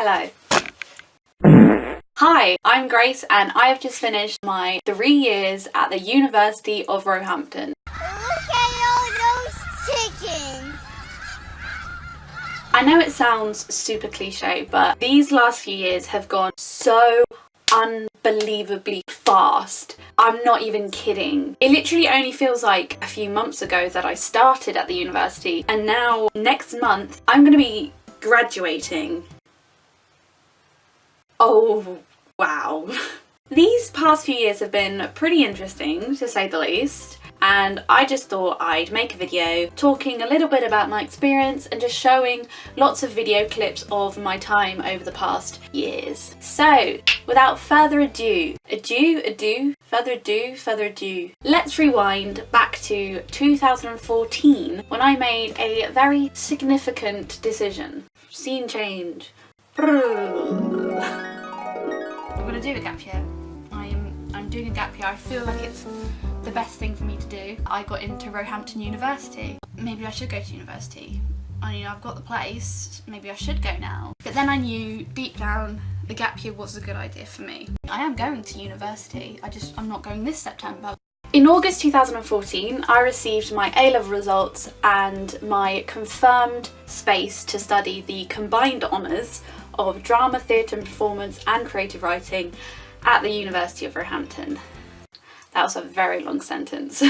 Hello. Hi, I'm Grace and I have just finished my 3 years at the University of Roehampton. Look at all those chickens! I know it sounds super cliche, but these last few years have gone so unbelievably fast. I'm not even kidding. It literally only feels like a few months ago that I started at the university, and now next month I'm going to be graduating. Oh, wow. These past few years have been pretty interesting, to say the least, and I just thought I'd make a video talking a little bit about my experience and just showing lots of video clips of my time over the past years. So, without further ado, let's rewind back to 2014 when I made a very significant decision. Scene change. I'm gonna do a gap year. I'm doing a gap year. I feel like it's the best thing for me to do. I got into Roehampton University. Maybe I should go to university. I mean, I've got the place, maybe I should go now. But then I knew deep down the gap year was a good idea for me. I am going to university, I'm not going this September. In August 2014, I received my A-level results and my confirmed space to study the combined honours of drama, theatre and performance and creative writing at the University of Roehampton. That was a very long sentence.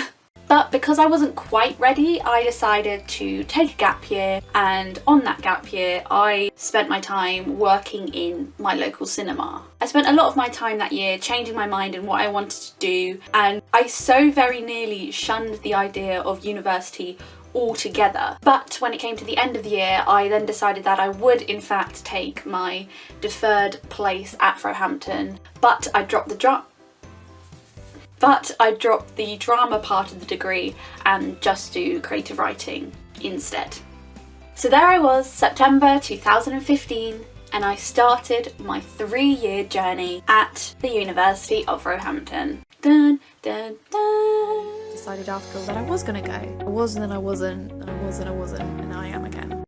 But because I wasn't quite ready, I decided to take a gap year, and on that gap year I spent my time working in my local cinema. I spent a lot of my time that year changing my mind in what I wanted to do, and I so very nearly shunned the idea of university altogether. But when it came to the end of the year, I then decided that I would in fact take my deferred place at Roehampton, but I dropped the drama part of the degree and just do creative writing instead. So there I was, September 2015, and I started my 3-year journey at the University of Roehampton. Dun, dun, dun. Decided after all that I was gonna go. I was, and then I wasn't, and I was, and I wasn't, and now I am again.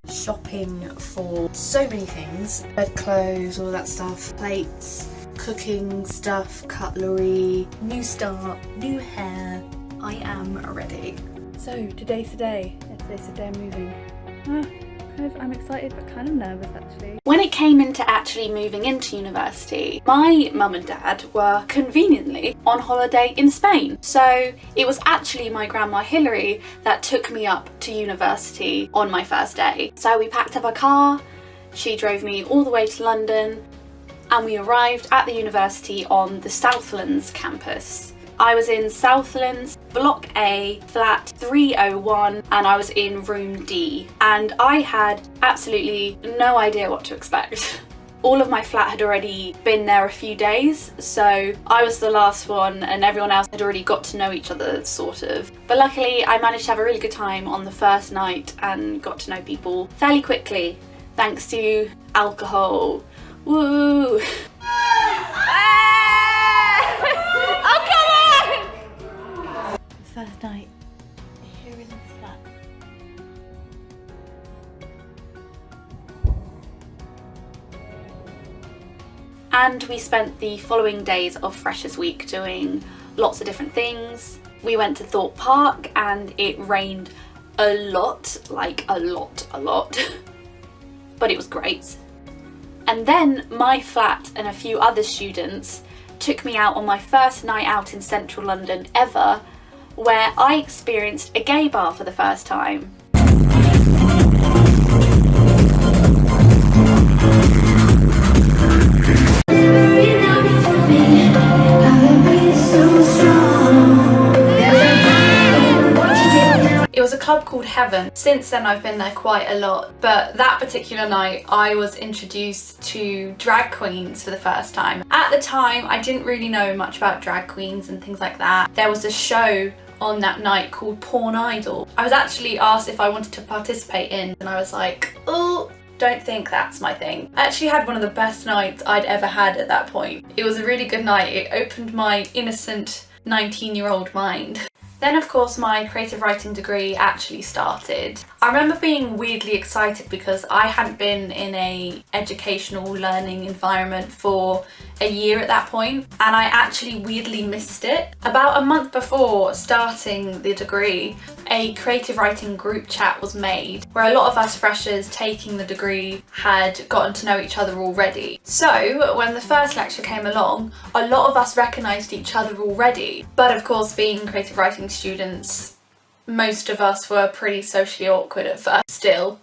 Shopping for so many things. Bedclothes, all that stuff, plates, cooking stuff, cutlery, new start, new hair. I am ready. So today's the day. Today's the day I'm moving. I'm excited but kind of nervous actually. When it came into actually moving into university, my mum and dad were conveniently on holiday in Spain. So it was actually my grandma Hilary that took me up to university on my first day. So we packed up our car, she drove me all the way to London, and we arrived at the university on the Southlands campus. I was in Southlands, Block A, flat 301, and I was in room D. And I had absolutely no idea what to expect. All of my flat had already been there a few days, so I was the last one and everyone else had already got to know each other, sort of. But luckily I managed to have a really good time on the first night and got to know people fairly quickly, thanks to alcohol. Woo! First night here in this flat. And we spent the following days of Freshers Week doing lots of different things. We went to Thorpe Park and it rained a lot, like a lot. But it was great. And then my flat and a few other students took me out on my first night out in central London ever, where I experienced a gay bar for the first time. It was a club called Heaven. Since then I've been there quite a lot, but that particular night I was introduced to drag queens for the first time. At the time I didn't really know much about drag queens and things like that. There was a show on that night called Porn Idol. I was actually asked if I wanted to participate in, and I was like, oh, don't think that's my thing. I actually had one of the best nights I'd ever had at that point. It was a really good night. It opened my innocent 19-year-old mind. Then of course my creative writing degree actually started. I remember being weirdly excited because I hadn't been in a educational learning environment for a year at that point, and I actually weirdly missed it. About a month before starting the degree, a creative writing group chat was made where a lot of us freshers taking the degree had gotten to know each other already. So when the first lecture came along, a lot of us recognised each other already, but of course being creative writing students, most of us were pretty socially awkward at first still.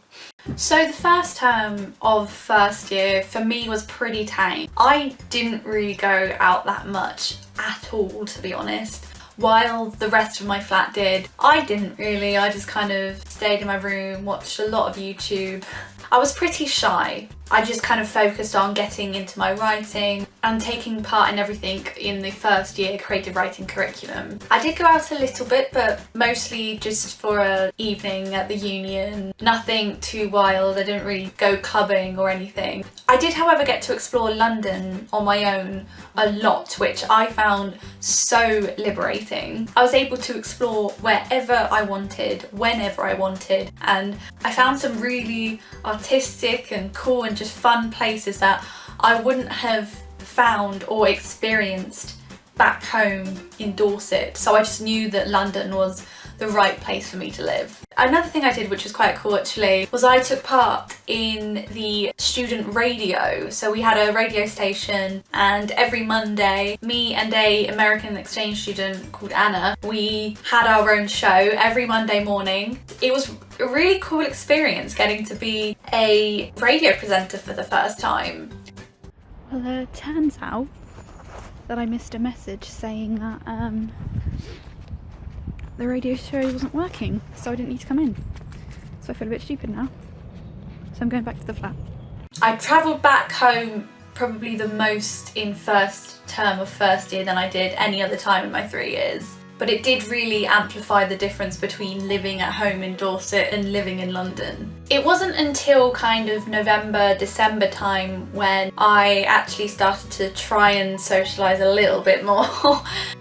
So the first term of first year for me was pretty tame. I didn't really go out that much at all, to be honest, while the rest of my flat did. I didn't really, I just kind of stayed in my room, watched a lot of YouTube. I was pretty shy. I just kind of focused on getting into my writing and taking part in everything in the first year creative writing curriculum. I did go out a little bit, but mostly just for an evening at the union. Nothing too wild. I didn't really go clubbing or anything. I did, however, get to explore London on my own a lot, which I found so liberating. I was able to explore wherever I wanted, whenever I wanted, and I found some really artistic and cool and just fun places that I wouldn't have found or experienced back home in Dorset. So I just knew that London was the right place for me to live. Another thing I did, which was quite cool actually, was I took part in the student radio. So we had a radio station, and every Monday, me and a American exchange student called Anna, we had our own show every Monday morning. It was a really cool experience getting to be a radio presenter for the first time. Well, it turns out that I missed a message saying that the radio show wasn't working, so I didn't need to come in. So I feel a bit stupid now. So I'm going back to the flat. I travelled back home probably the most in first term of first year than I did any other time in my 3 years. But it did really amplify the difference between living at home in Dorset and living in London. It wasn't until kind of November, December time when I actually started to try and socialise a little bit more.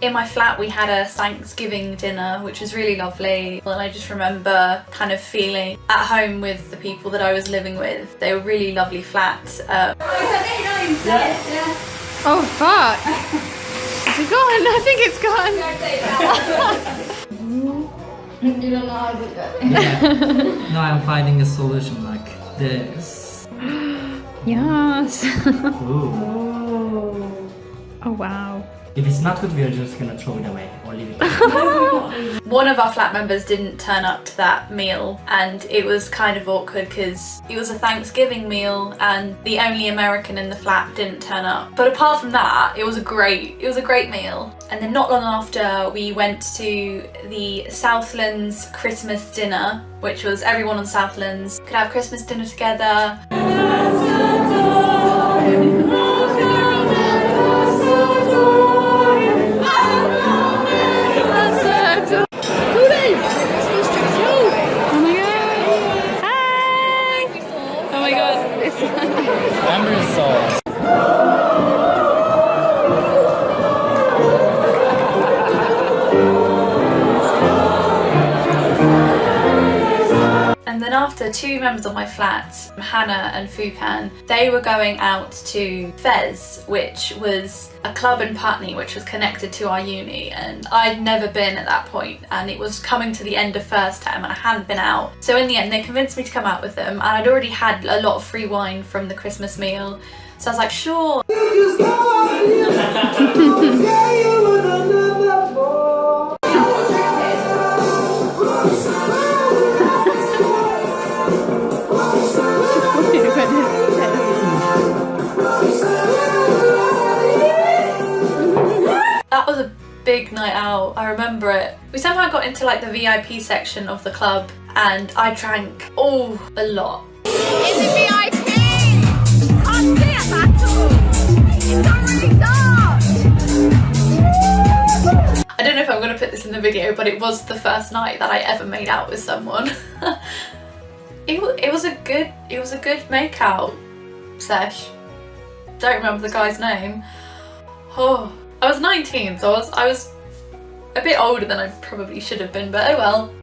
In my flat we had a Thanksgiving dinner, which was really lovely, and I just remember kind of feeling at home with the people that I was living with. They were really lovely flats. Oh fuck! Is it gone? I think it's gone. You don't know how to do that. Now I'm finding a solution like this. Yes. Ooh. Oh wow. If it's not good, we are just gonna throw it away or leave it. One of our flat members didn't turn up to that meal, and it was kind of awkward because it was a Thanksgiving meal and the only American in the flat didn't turn up. But apart from that, it was a great meal. And then not long after, we went to the Southlands Christmas dinner, which was everyone on Southlands could have Christmas dinner together. And then after, 2 members of my flat, Hannah and Fukan, they were going out to Fez, which was a club in Putney which was connected to our uni, and I'd never been at that point, and it was coming to the end of first term and I hadn't been out. So in the end they convinced me to come out with them, and I'd already had a lot of free wine from the Christmas meal, so I was like, sure. That was a big night out, I remember it. We somehow got into like the VIP section of the club, and I drank a lot. In the VIP! Can't see us at all! It's already dark! I don't know if I'm going to put this in the video, but it was the first night that I ever made out with someone. it was a good make out sesh. Don't remember the guy's name. Oh, I was 19, so I was A bit older than I probably should have been, but oh well.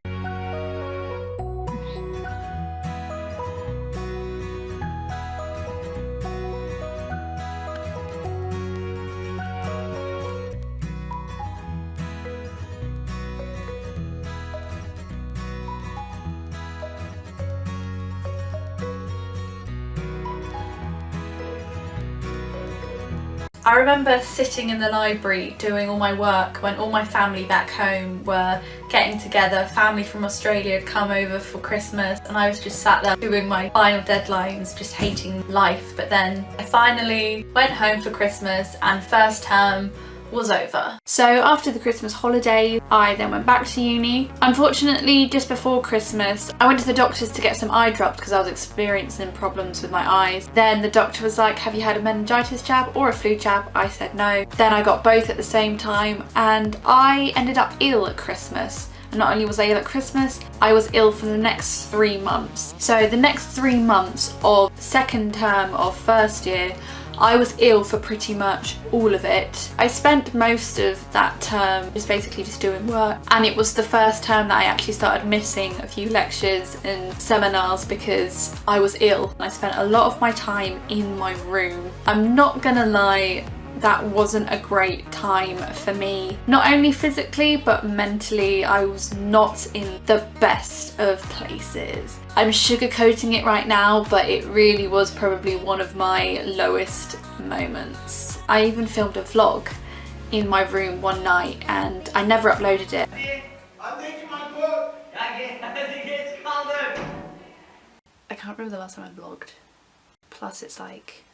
I remember sitting in the library doing all my work when all my family back home were getting together. Family from Australia had come over for Christmas and I was just sat there doing my final deadlines, just hating life. But then I finally went home for Christmas and first term was over. So after the Christmas holiday, I then went back to uni. Unfortunately, just before Christmas, I went to the doctors to get some eye drops because I was experiencing problems with my eyes. Then the doctor was like, have you had a meningitis jab or a flu jab? I said no. Then I got both at the same time and I ended up ill at Christmas. And not only was I ill at Christmas, I was ill for the next 3 months. So the next 3 months of second term of first year, I was ill for pretty much all of it. I spent most of that term just basically just doing work, and it was the first term that I actually started missing a few lectures and seminars because I was ill. I spent a lot of my time in my room. I'm not gonna lie, that wasn't a great time for me. Not only physically, but mentally, I was not in the best of places. I'm sugarcoating it right now, but it really was probably one of my lowest moments. I even filmed a vlog in my room one night and I never uploaded it. I can't remember the last time I vlogged. Plus it's like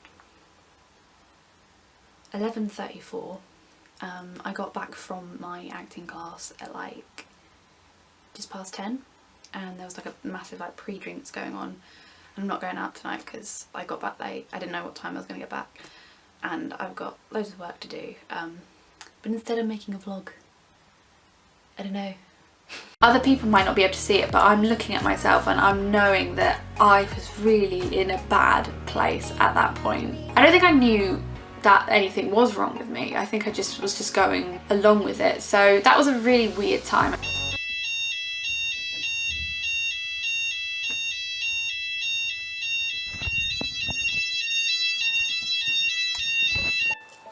11:34. I got back from my acting class at like just past 10 and there was like a massive like pre-drinks going on, and I'm not going out tonight because I got back late. I didn't know what time I was going to get back and I've got loads of work to do, but instead of making a vlog, I don't know. Other people might not be able to see it, but I'm looking at myself and I'm knowing that I was really in a bad place at that point. I don't think I knew that anything was wrong with me. I think I just was just going along with it. So that was a really weird time.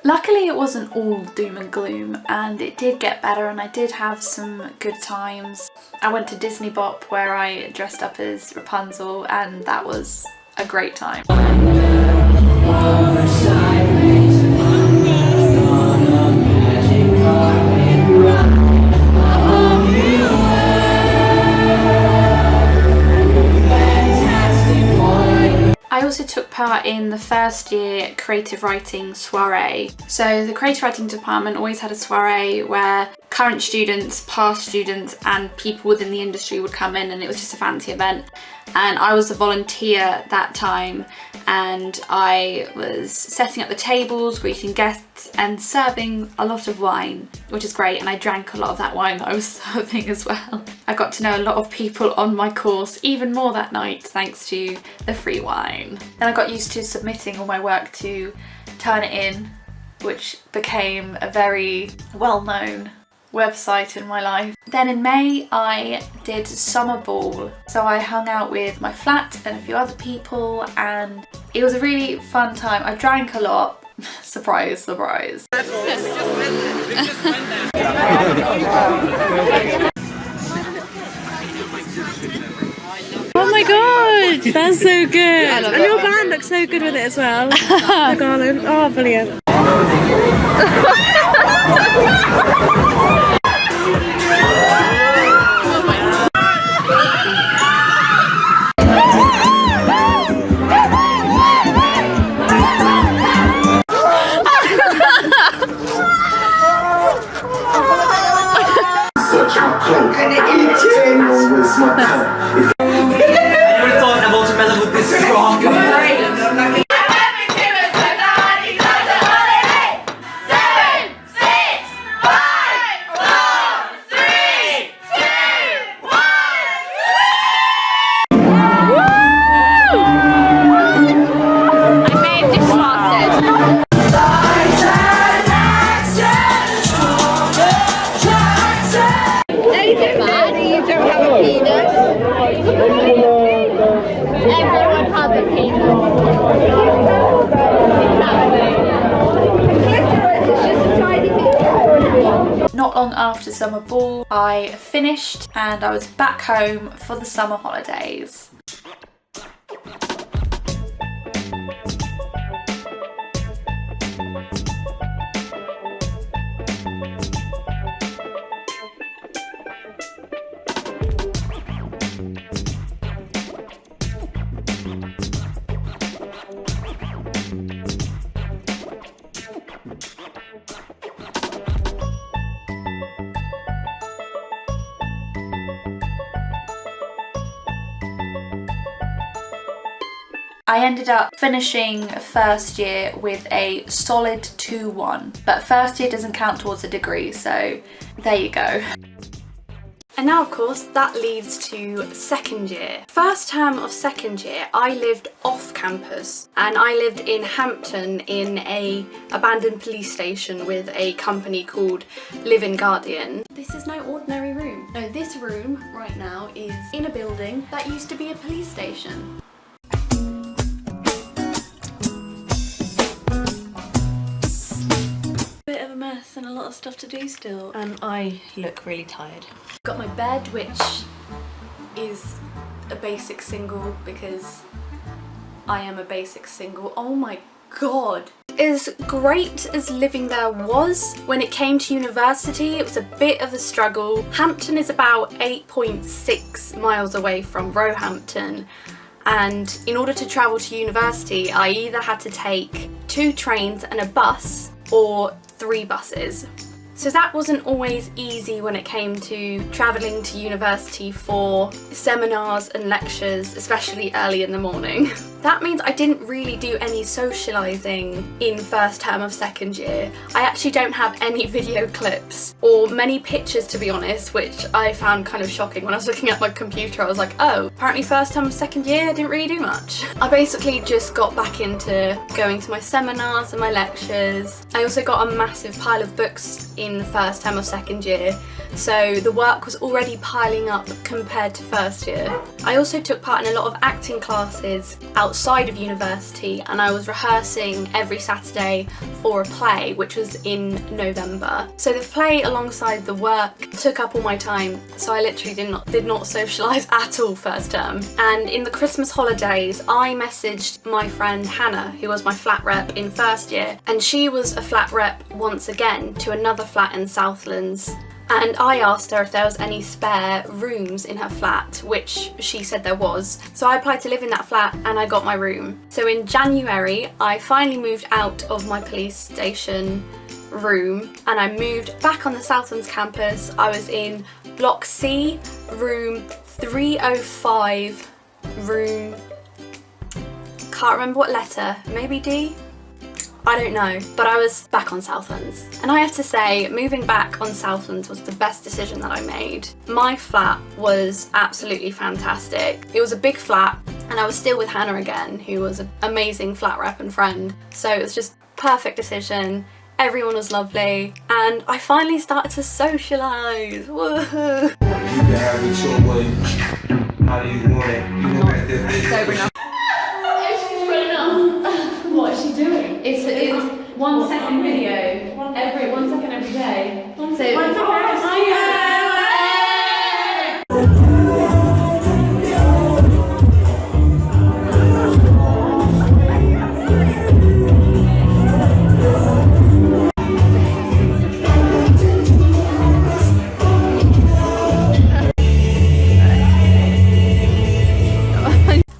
Luckily it wasn't all doom and gloom and it did get better and I did have some good times. I went to Disney Bop where I dressed up as Rapunzel and that was a great time. I also took part in the first year creative writing soiree. So the creative writing department always had a soiree where current students, past students and people within the industry would come in, and it was just a fancy event. And I was a volunteer that time and I was setting up the tables, greeting guests and serving a lot of wine, which is great, and I drank a lot of that wine that I was serving as well. I got to know a lot of people on my course even more that night thanks to the free wine. Then I got used to submitting all my work to Turn It In, which became a very well-known website in my life. Then in May I did summer ball, so I hung out with my flat and a few other people and it was a really fun time. I drank a lot. Surprise, surprise. Oh my god, that's so good. And your band looks so good with it as well. The garland. Oh, brilliant. Everyone has a penis. Not long after summer ball, I finished and I was back home for the summer holidays. I ended up finishing first year with a solid 2-1, but first year doesn't count towards a degree, so there you go. And now, of course, that leads to second year. First term of second year, I lived off campus, and I lived in Hampton in a abandoned police station with a company called Living Guardian. This is no ordinary room. No, this room right now is in a building that used to be a police station. Bit of a mess and a lot of stuff to do still, and I look really tired. Got my bed, which is a basic single because I am a basic single. Oh my god. As great as living there was, when it came to university it was a bit of a struggle. Hampton is about 8.6 miles away from Roehampton, and in order to travel to university I either had to take 2 trains and a bus or 3 buses. So that wasn't always easy when it came to travelling to university for seminars and lectures, especially early in the morning. That means I didn't really do any socialising in first term of second year. I actually don't have any video clips or many pictures, to be honest, which I found kind of shocking. When I was looking at my computer I was like, oh, apparently first term of second year I didn't really do much. I basically just got back into going to my seminars and my lectures. I also got a massive pile of books in first term of second year, so the work was already piling up compared to first year. I also took part in a lot of acting classes outside of university, and I was rehearsing every Saturday for a play which was in November. So the play alongside the work took up all my time, so I literally did not socialise at all first term. And in the Christmas holidays I messaged my friend Hannah, who was my flat rep in first year, and she was a flat rep once again to another flat in Southlands. And I asked her if there was any spare rooms in her flat, which she said there was. So I applied to live in that flat and I got my room. So in January, I finally moved out of my police station room and I moved back on the Southlands campus. I was in Block C, room 305, room... can't remember what letter, maybe D? I don't know, but I was back on Southlands. And I have to say, moving back on Southlands was the best decision that I made. My flat was absolutely fantastic. It was a big flat, and I was still with Hannah again, who was an amazing flat rep and friend. So it was just perfect decision. Everyone was lovely, and I finally started to socialise. Woohoo! What is she doing? It's 1 second video. 1 second every day. So 1 second.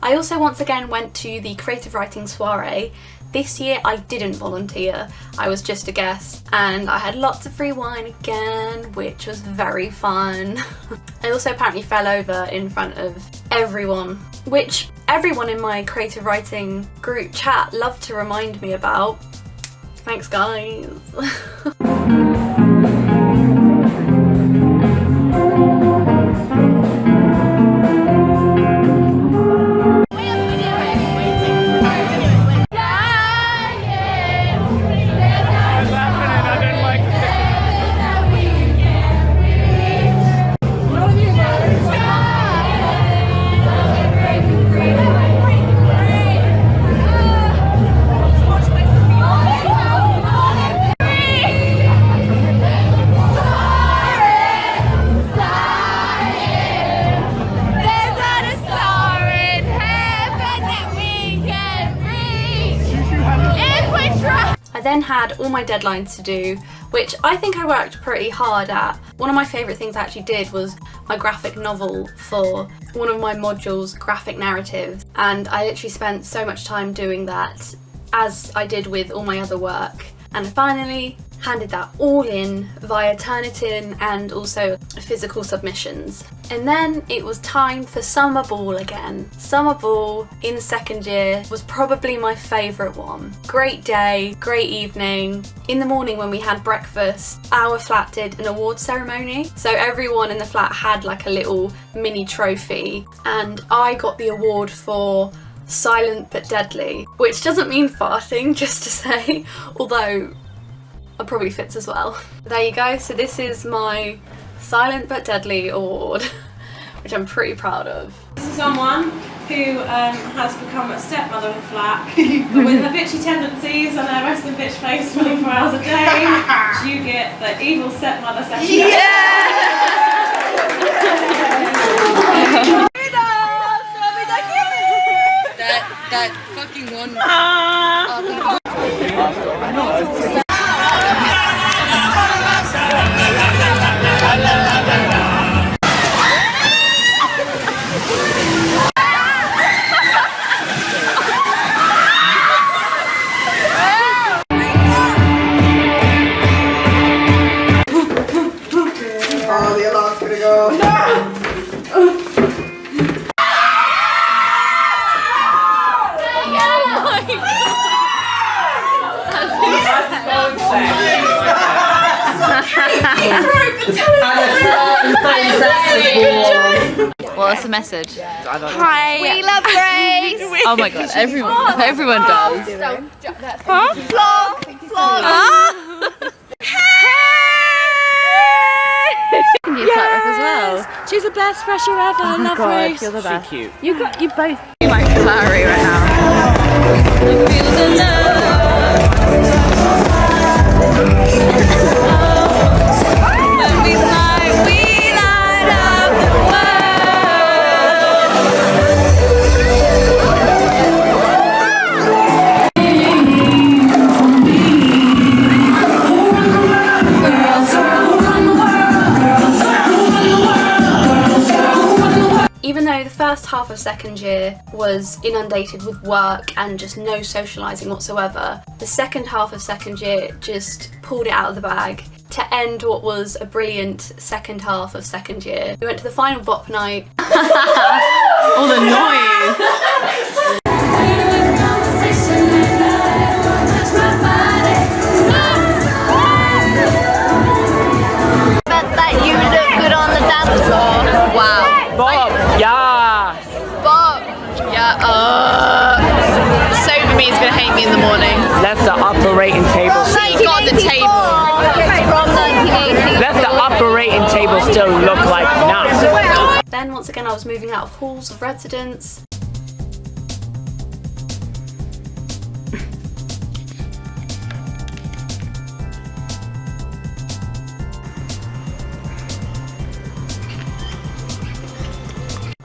I also once again went to the creative writing soiree. This year I didn't volunteer, I was just a guest, and I had lots of free wine again, which was very fun. I also apparently fell over in front of everyone, which everyone in my creative writing group chat loved to remind me about. Thanks guys. then had all my deadlines to do, which I think I worked pretty hard at. One of my favourite things I actually did was my graphic novel for one of my modules, graphic narratives, and I literally spent so much time doing that, as I did with all my other work, and finally handed that all in via Turnitin and also physical submissions. And then it was time for summer ball again. Summer ball in second year was probably my favourite one. Great day, great evening. In the morning when we had breakfast, our flat did an award ceremony. So everyone in the flat had like a little mini trophy, and I got the award for silent but deadly, which doesn't mean farting, just to say, although it probably fits as well. There you go, so this is my Silent but Deadly award, which I'm pretty proud of. This is someone who has become a stepmother in a flat with her bitchy tendencies and her resting bitch face 24 hours a day. You get the evil stepmother section. That fucking one. Oh, the alarm's gonna go. What's the message? Hi, we love Grace. Oh my god, everyone does. You flat rep as well. She's the best fresher ever. I love Grace. You're the best. Cute. You both. You like Clary right now. I feel the love. When we light up the world. Even though the first half of second year was inundated with work and just no socialising whatsoever, the second half of second year just pulled it out of the bag to end what was a brilliant second half of second year. We went to the final bop night. All the noise. Bet that you look good on the dance floor. Wow. Bob! Yeah! Bob. Yeah. Sober me is gonna hate me in the morning. Left the operating table. Thank God the table. From 1980. Left the operating table still look like nah. Then once again I was moving out of halls of residence.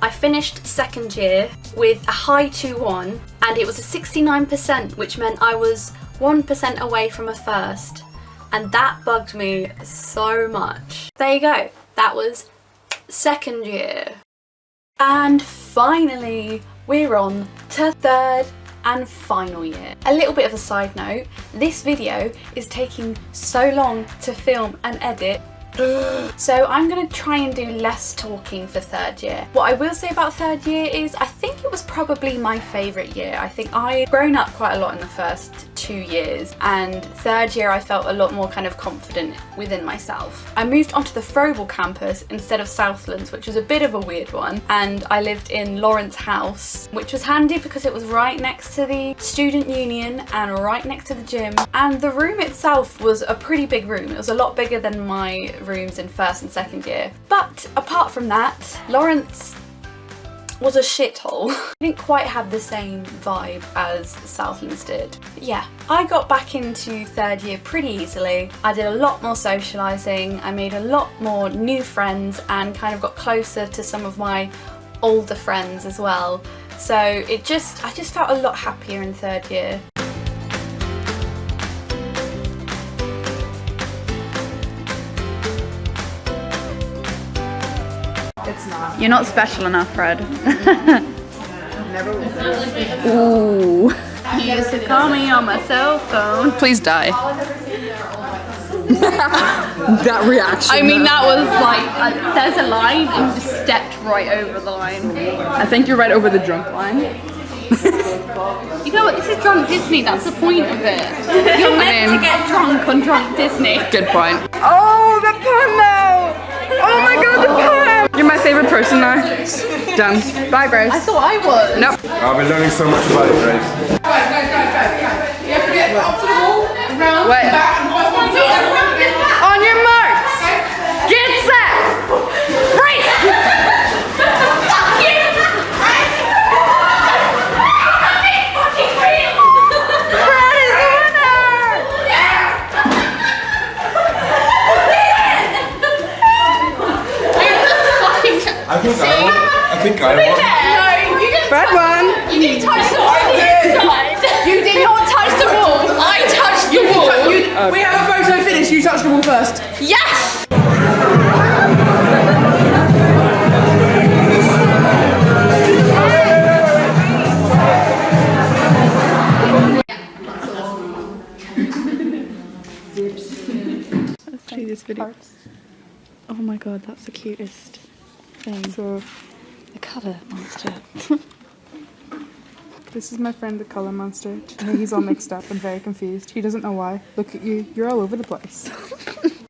I finished second year with a high 2-1 and it was a 69%, which meant I was 1% away from a first, and that bugged me so much. There you go, that was second year. And finally we're on to third and final year. A little bit of a side note, this video is taking so long to film and edit, so I'm going to try and do less talking for third year. What I will say about third year is I think it was probably my favourite year. I think I'd grown up quite a lot in the first 2 years, and third year I felt a lot more kind of confident within myself. I moved onto the Frobel campus instead of Southlands, which was a bit of a weird one, and I lived in Lawrence House, which was handy because it was right next to the student union and right next to the gym, and the room itself was a pretty big room. It was a lot bigger than my rooms in first and second year. But apart from that, Lawrence was a shithole. I didn't quite have the same vibe as Southlands did. But yeah, I got back into third year pretty easily. I did a lot more socialising, I made a lot more new friends and kind of got closer to some of my older friends as well. So I just felt a lot happier in third year. You're not special enough, Fred. Ooh. He used to call me on my cell phone. Please die. That reaction. I mean, that was like, there's a line and you just stepped right over the line. I think you're right over the drunk line. You know what, this is drunk Disney, that's the point of it. You're meant to get drunk on drunk Disney. Good point. Oh, the pun though! Oh my god, the pun! You're my favorite person now. Done. Bye, Grace. I thought I was. Nope. I've been learning so much about it, Grace. You have to get up to the wall, around, Wait. back, and forth. On your marks! Get set! Race! I think I won. No, you didn't. Fred won. You didn't touch the wall. You did not touch the wall. I touched the wall. We have a photo finish. You touched the wall first. Yes. Let's do this video. Oh my god, that's the cutest thing. So, The colour monster. this is my friend, the colour monster. He's all mixed up and very confused. He doesn't know why. Look at you. You're all over the place.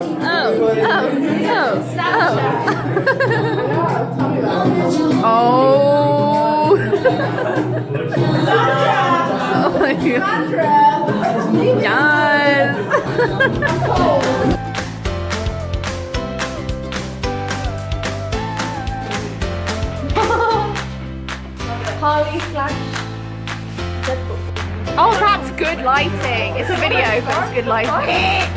Oh! Oh my god. Yes! Oh, that's good lighting. It's a video, but it's good lighting.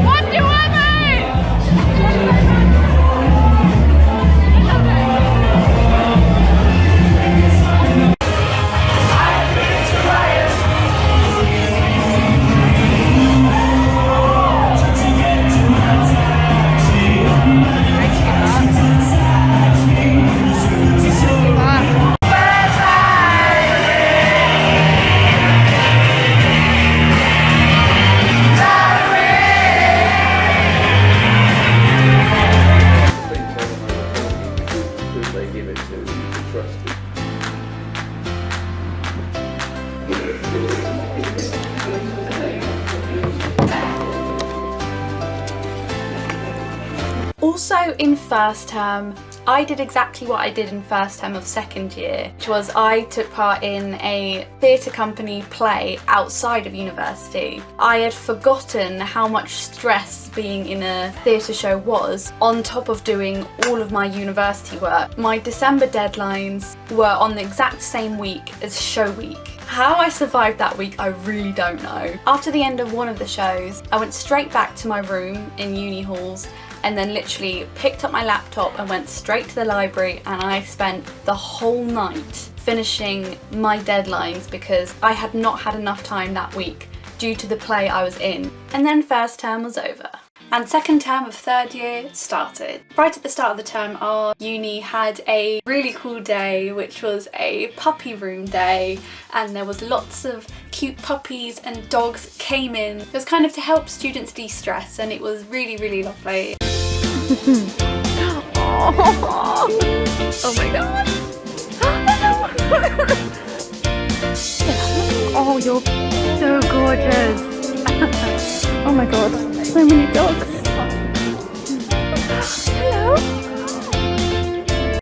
Wonder Woman! Also in first term, I did exactly what I did in first term of second year, which was I took part in a theatre company play outside of university. I had forgotten how much stress being in a theatre show was, on top of doing all of my university work. My December deadlines were on the exact same week as show week. How I survived that week, I really don't know. After the end of one of the shows, I went straight back to my room in uni halls and then literally picked up my laptop and went straight to the library, and I spent the whole night finishing my deadlines because I had not had enough time that week due to the play I was in. And then first term was over. And second term of third year started. Right at the start of the term, our uni had a really cool day, which was a puppy room day, and there was lots of cute puppies and dogs came in. It was kind of to help students de-stress, and it was really, really lovely. Oh my god. Oh, you're so gorgeous. Oh my god, so many dogs. Hello.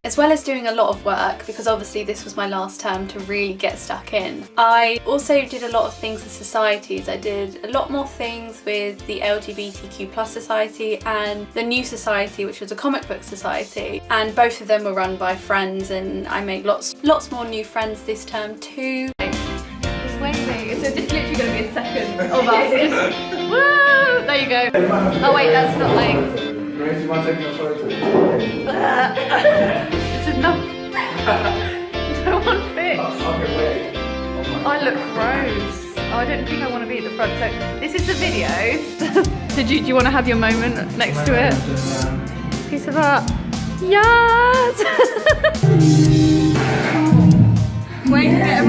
As well as doing a lot of work, because obviously this was my last term to really get stuck in, I also did a lot of things with societies. I did a lot more things with the LGBTQ+ society and the New Society, which was a comic book society, and both of them were run by friends, and I made lots more new friends this term too. It's waving. So it's literally going to be a second of us. Woo! There you go. Oh wait, that's not like... Grace, you want to take a photo? This is not... No one fits. Okay, wait. I look gross. Oh, I don't think I want to be at the front. So this is the video. So do you want to have your moment next to it? piece of art. Yes! Wait, get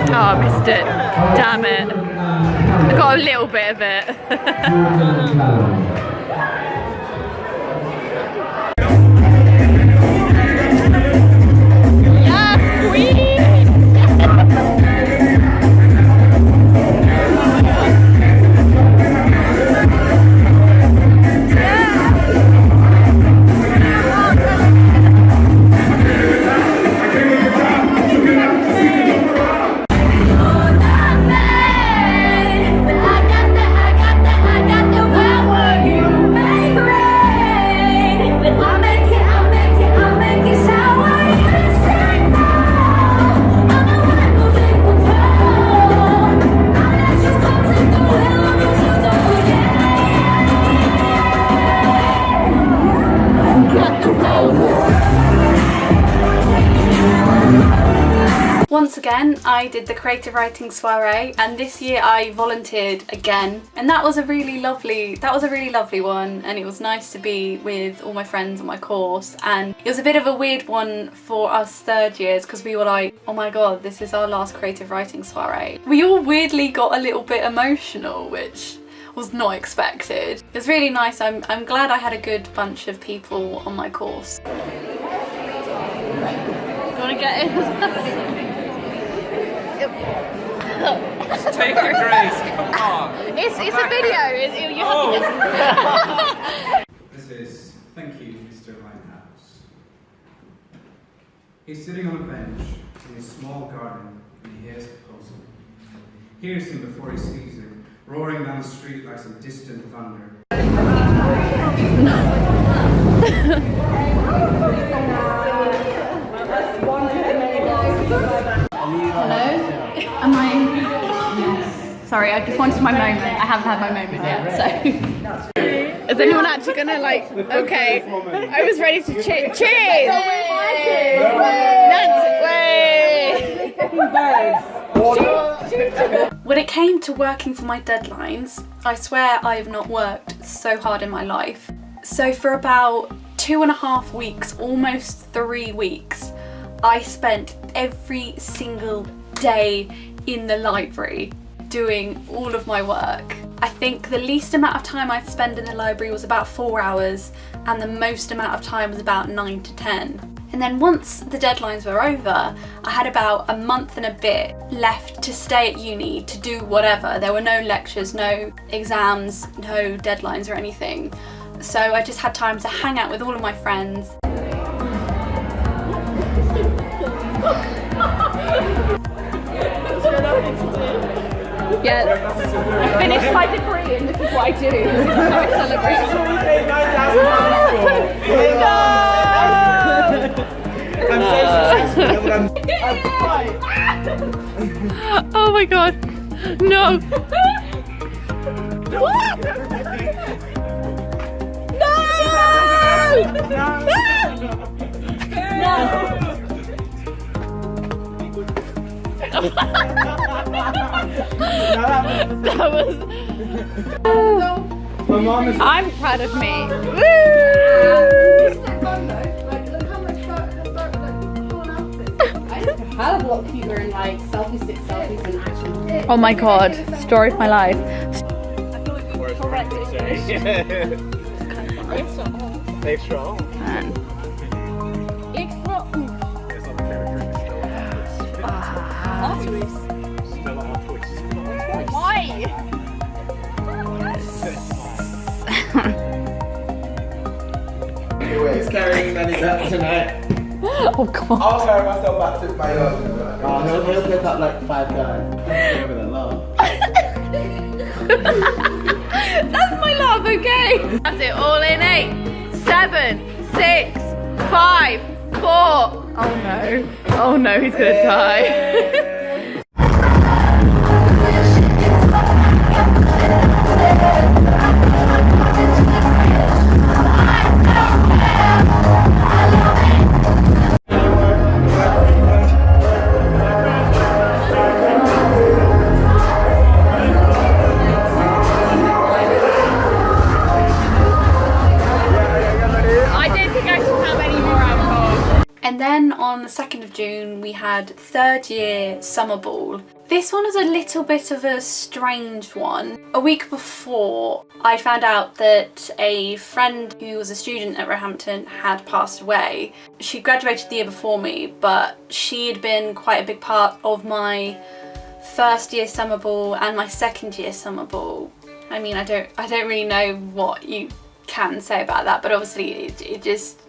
Oh, I missed it. Damn it. I got a little bit of it. Yes, queen! Once again, I did the creative writing soiree, and this year I volunteered again, and that was a really lovely one, and it was nice to be with all my friends on my course. And it was a bit of a weird one for us third years because we were like, oh my god, this is our last creative writing soiree. We all weirdly got a little bit emotional, which was not expected. It was really nice. I'm glad I had a good bunch of people on my course. You want to get in? Take it, Grace, come on. It's a video. You have to This is Thank You, Mr. Limehouse. He's sitting on a bench in his small garden and he hears the puzzle. Hears him before he sees him, roaring down the street like some distant thunder. Hello? Am I? Yes. Sorry, I just wanted my moment. I haven't had my moment yet, so. Is anyone actually gonna like? Okay. I was ready to cheers. Cheers! When it came to working for my deadlines, I swear I have not worked so hard in my life. So for about 2.5 weeks, almost 3 weeks, I spent every single day in the library doing all of my work. I think the least amount of time I'd spend in the library was about 4 hours, and the most amount of time was about 9 to 10. And then once the deadlines were over, I had about a month and a bit left to stay at uni to do whatever. There were no lectures, no exams, no deadlines or anything. So I just had time to hang out with all of my friends. Yeah, I finished my degree and this is what I do. This is how I celebrate. Oh my god, no! That was. I'm proud of me. Woo! I have a lot of people in like selfie stick selfies and action. Oh my god, story of my life. Extra. Why? He's carrying money back tonight. Oh god. I'll carry myself back to my own. Oh, he'll pick up like 5 guys. With a laugh. That's my laugh, okay? That's it, all in 8, 7, 6, 5, 4. Oh no. Oh no, he's gonna die. And then on the 2nd of June we had 3rd year summer ball. This one was a little bit of a strange one. A week before I found out that a friend who was a student at Roehampton had passed away. She graduated the year before me, but she had been quite a big part of my 1st year summer ball and my 2nd year summer ball. I mean, I don't really know what you can say about that, but obviously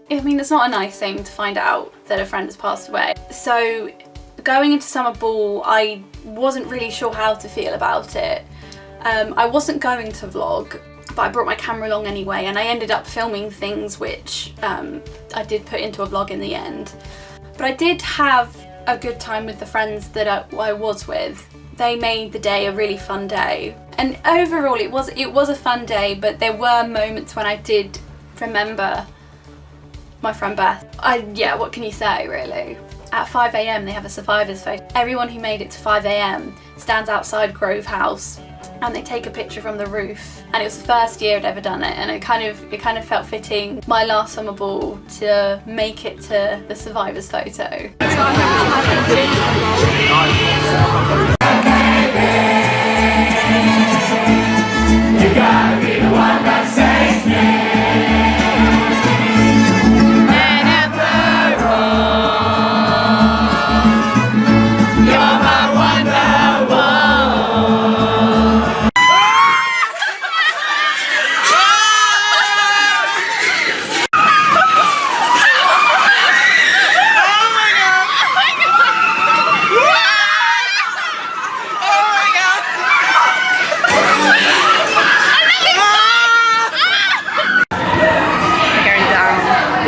I mean, it's not a nice thing to find out that a friend has passed away. So going into summer ball, I wasn't really sure how to feel about it. I wasn't going to vlog, but I brought my camera along anyway, and I ended up filming things which I did put into a vlog in the end. But I did have a good time with the friends that I was with. They made the day a really fun day. And overall it was a fun day, but there were moments when I did remember my friend Beth. Yeah, what can you say really? At 5 AM they have a survivors photo. Everyone who made it to 5 AM stands outside Grove House and they take a picture from the roof. And it was the 1st year I'd ever done it, and it kind of felt fitting, my last summer ball, to make it to the survivors photo. You gotta be the one that saves me.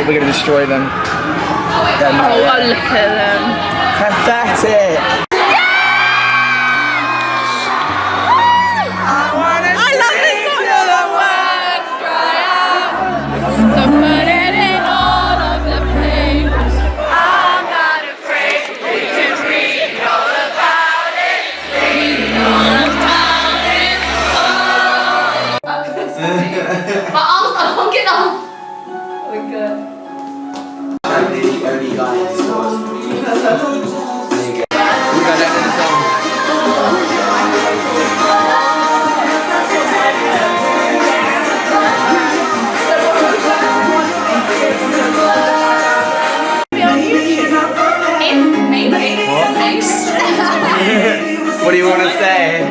We're gonna destroy them. Oh, look at them. Pathetic. What do you want to say?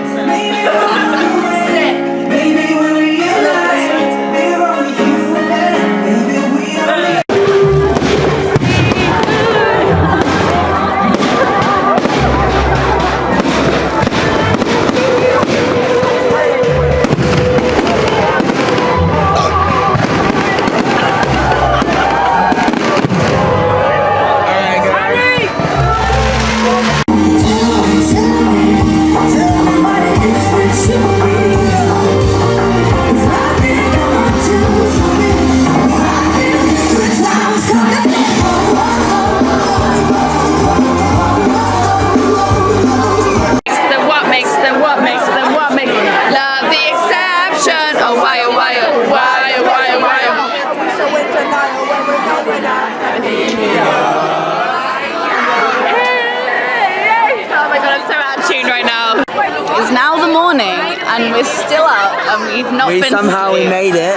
And we're still out, and we've not been. Somehow we made it.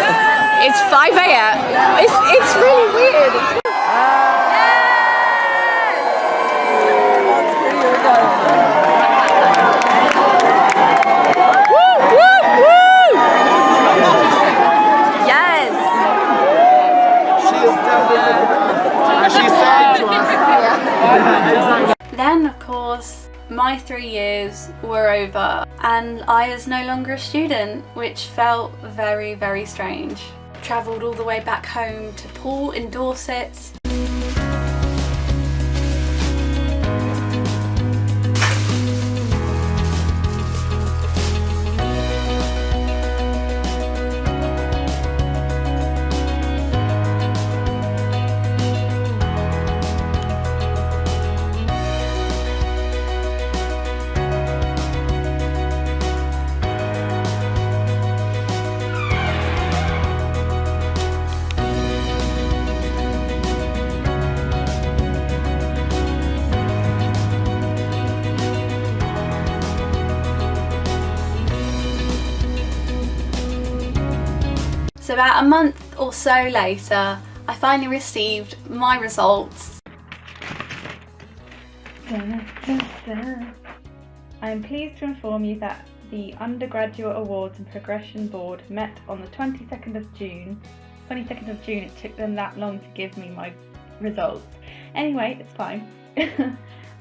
It's 5 AM. It's really weird. Woo, woo, woo! Yes. She is definitely. She said to us. 3 years were over and I was no longer a student, which felt very, very strange. Travelled all the way back home to Poole in Dorset. So about a month or so later, I finally received my results. I am pleased to inform you that the Undergraduate Awards and Progression Board met on the 22nd of June. 22nd of June, it took them that long to give me my results. Anyway, it's fine.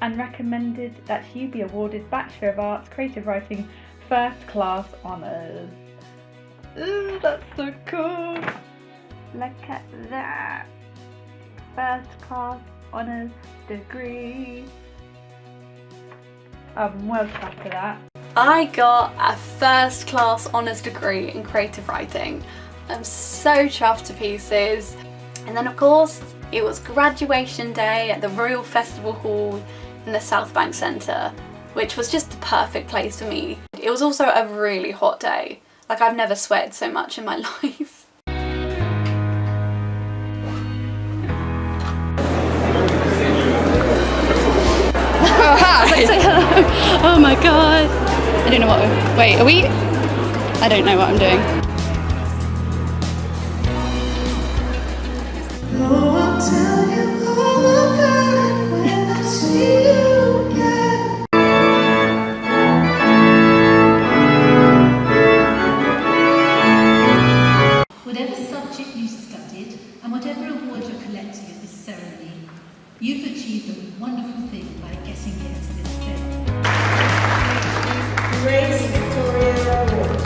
And recommended that you be awarded Bachelor of Arts Creative Writing First Class Honours. Ooh, that's so cool. Look at that. First class honours degree. I'm well chuffed for that. I got a first class honours degree in creative writing. I'm so chuffed to pieces. And then of course, it was graduation day at the Royal Festival Hall in the South Bank Centre, which was just the perfect place for me. It was also a really hot day. Like, I've never sweated so much in my life. Oh, hi! Say hello! Oh my god! I don't know what wait, are we? I don't know what I'm doing. Oh, I'll tell you all about it when I see you again. Whatever subject you studied and whatever award you're collecting at this ceremony, you've achieved a wonderful thing by getting here to this day. Grace Victoria Award.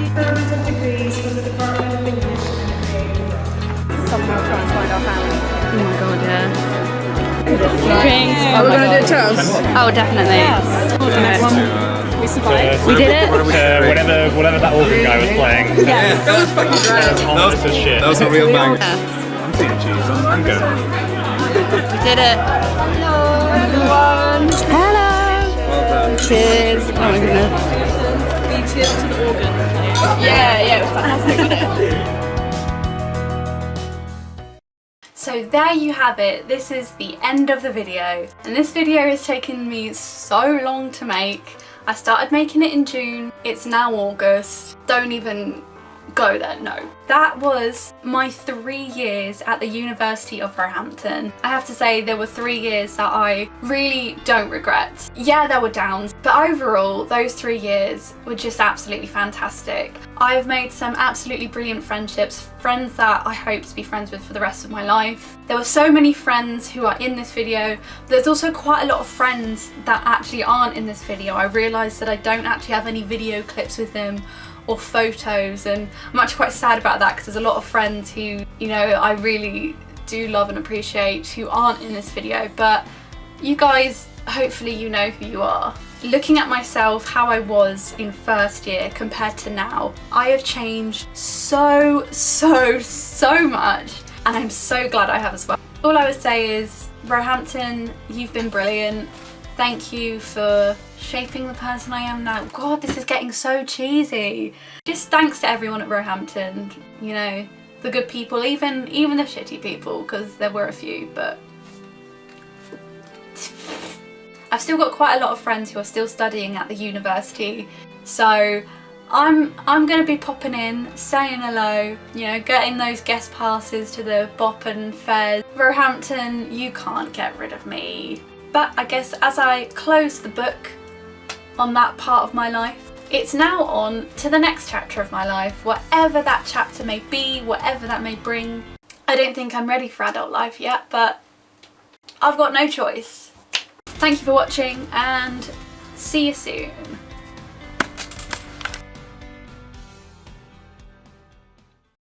Affirmative degrees from the Department of English and Creative. Somehow try and find our family. Oh my god, yeah. Drinks. Oh, we're gonna do a toast. Oh, definitely. Yes. We survived. We did it. Whatever that organ guy was playing. Yes. That was fucking great. That was a real bang. I'm seeing cheese. I'm good. We did it. Hello, everyone. Hello. Well done. Cheers. Oh my goodness. We cheers to the organ. Yeah, it was fantastic, wasn't it? So there you have it. This is the end of the video. And this video has taken me so long to make. I started making it in June. It's now August. Don't even go there, no. That was my 3 years at the University of Roehampton. I have to say there were 3 years that I really don't regret. Yeah, there were downs, but overall those 3 years were just absolutely fantastic. I've made some absolutely brilliant friendships, friends that I hope to be friends with for the rest of my life. There were so many friends who are in this video. There's also quite a lot of friends that actually aren't in this video. I realised that I don't actually have any video clips with them or photos, and I'm actually quite sad about that because there's a lot of friends who, you know, I really do love and appreciate who aren't in this video, but you guys, hopefully you know who you are. Looking at myself, how I was in first year compared to now, I have changed so much, and I'm so glad I have as well. All I would say is, Roehampton, you've been brilliant. Thank you for shaping the person I am now. God, this is getting so cheesy. Just thanks to everyone at Roehampton, you know, the good people, even the shitty people, because there were a few, but I've still got quite a lot of friends who are still studying at the university, so I'm gonna be popping in, saying hello, you know, getting those guest passes to the Bop and Fairs. Roehampton, you can't get rid of me. But I guess as I close the book on that part of my life, it's now on to the next chapter of my life, whatever that chapter may be, whatever that may bring. I don't think I'm ready for adult life yet, but I've got no choice. Thank you for watching and see you soon.